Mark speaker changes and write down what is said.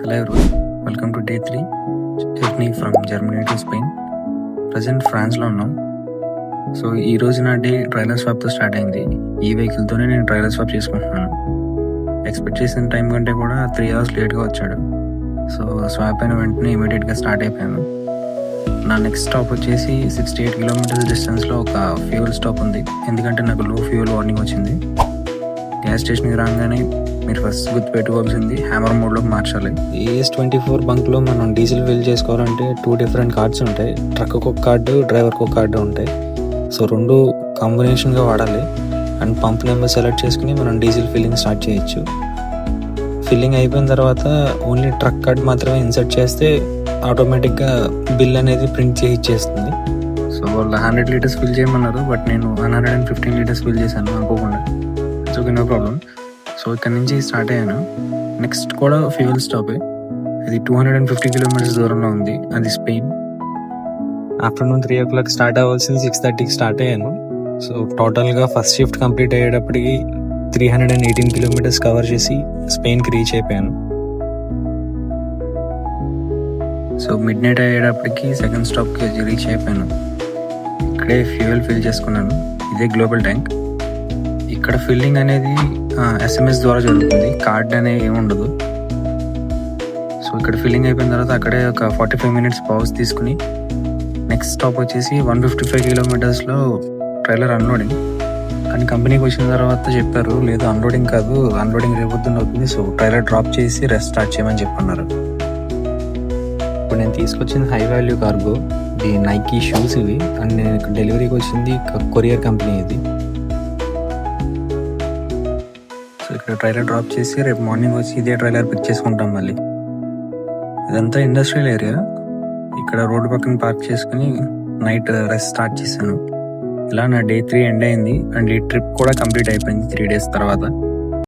Speaker 1: Hello everyone, welcome to day 3 journey from Germany to Spain. Present ఫ్రాన్స్లో ఉన్నాం. So ఈ రోజు నా డే ట్రైలర్ స్వాప్తో స్టార్ట్ అయింది. ఈ వెహికల్తోనే నేను ట్రైలర్ స్వాప్ చేసుకుంటున్నాను. ఎక్స్పెక్ట్ చేసిన టైం కంటే కూడా 3 hours లేట్గా వచ్చాడు. సో స్వాప్ అయిన వెంటనే ఇమీడియట్గా స్టార్ట్ అయిపోయాను. నా నెక్స్ట్ స్టాప్ వచ్చేసి 68 kilometers డిస్టెన్స్లో ఒక ఫ్యూయల్ స్టాప్ ఉంది. ఎందుకంటే నాకు లో ఫ్యూయల్ వార్నింగ్ వచ్చింది. గ్యాస్ స్టేషన్కి రాగానే మీరు ఫస్ట్ గుర్తుపెట్టుకోవాల్సింది హ్యామర్ మోడ్లోకి మార్చాలి. AS24 బంక్లో మనం డీజిల్ ఫిల్ చేసుకోవాలంటే 2 different కార్డ్స్ ఉంటాయి. ట్రక్కి ఒక కార్డు, డ్రైవర్కి ఒక కార్డు ఉంటాయి. సో 2 కాంబినేషన్గా వాడాలి. అండ్ పంప్ నెంబర్ సెలెక్ట్ చేసుకుని మనం డీజిల్ ఫిల్లింగ్ స్టార్ట్ చేయొచ్చు. ఫిల్లింగ్ అయిపోయిన తర్వాత ఓన్లీ ట్రక్ కార్డ్ మాత్రమే ఇన్సర్ట్ చేస్తే ఆటోమేటిక్గా బిల్ అనేది ప్రింట్ చేసి ఇచ్చేస్తుంది. సో వాళ్ళు 100 liters ఫిల్ చేయమన్నారు, బట్ నేను 115 liters ఫిల్ చేశాను అనుకోకుండా. It's okay, no problem. So ఇక్కడ నుంచి స్టార్ట్ అయ్యాను. నెక్స్ట్ కూడా ఫ్యూయల్ స్టాపే. ఇది 250 kilometers దూరంలో ఉంది. అది స్పెయిన్. ఆఫ్టర్నూన్ 3 o'clock స్టార్ట్ అవ్వాల్సింది 6:30కి స్టార్ట్ అయ్యాను. సో టోటల్గా ఫస్ట్ షిఫ్ట్ కంప్లీట్ అయ్యేటప్పటికి 318 kilometers కవర్ చేసి స్పెయిన్కి రీచ్ అయిపోయాను. సో మిడ్ నైట్ అయ్యేటప్పటికి సెకండ్ స్టాప్కి రీచ్ అయిపోయాను. ఇక్కడే ఫ్యూయల్ ఫిల్ చేసుకున్నాను. ఇదే గ్లోబల్ ట్యాంక్. ఇక్కడ ఫిల్లింగ్ అనేది SMS ద్వారా జరుగుతుంది. కార్డ్ అనేది ఏమి ఉండదు. సో ఇక్కడ ఫిల్లింగ్ అయిపోయిన తర్వాత అక్కడే ఒక 45 minutes పాజ్ తీసుకుని నెక్స్ట్ స్టాప్ వచ్చేసి 155 kilometersలో ట్రైలర్ అన్లోడింగ్. కానీ కంపెనీకి వచ్చిన తర్వాత చెప్పారు, లేదు అన్లోడింగ్ కాదు, అన్లోడింగ్ రేపొద్దున అవుతుంది. సో ట్రైలర్ డ్రాప్ చేసి రెస్ట్ స్టార్ట్ చేయమని చెప్పన్నారు. ఇప్పుడు నేను తీసుకొచ్చింది హై వాల్యూ కార్గో. ఇది నైకీ షూస్ ఇవి. అండ్ నేను ఇక్కడ డెలివరీకి వచ్చింది కొరియర్ కంపెనీ ఇది. సో ఇక్కడ ట్రైలర్ డ్రాప్ చేసి రేపు మార్నింగ్ వచ్చి ఇదే ట్రైలర్ పిక్ చేసుకుంటాం మళ్ళీ. ఇదంతా ఇండస్ట్రియల్ ఏరియా. ఇక్కడ రోడ్డు పక్కన పార్క్ చేసుకుని నైట్ రెస్ట్ స్టార్ట్ చేశాను. ఇలా నా డే 3 ఎండ్ అయింది. అండ్ ఈ ట్రిప్ కూడా కంప్లీట్ అయిపోయింది 3 days తర్వాత.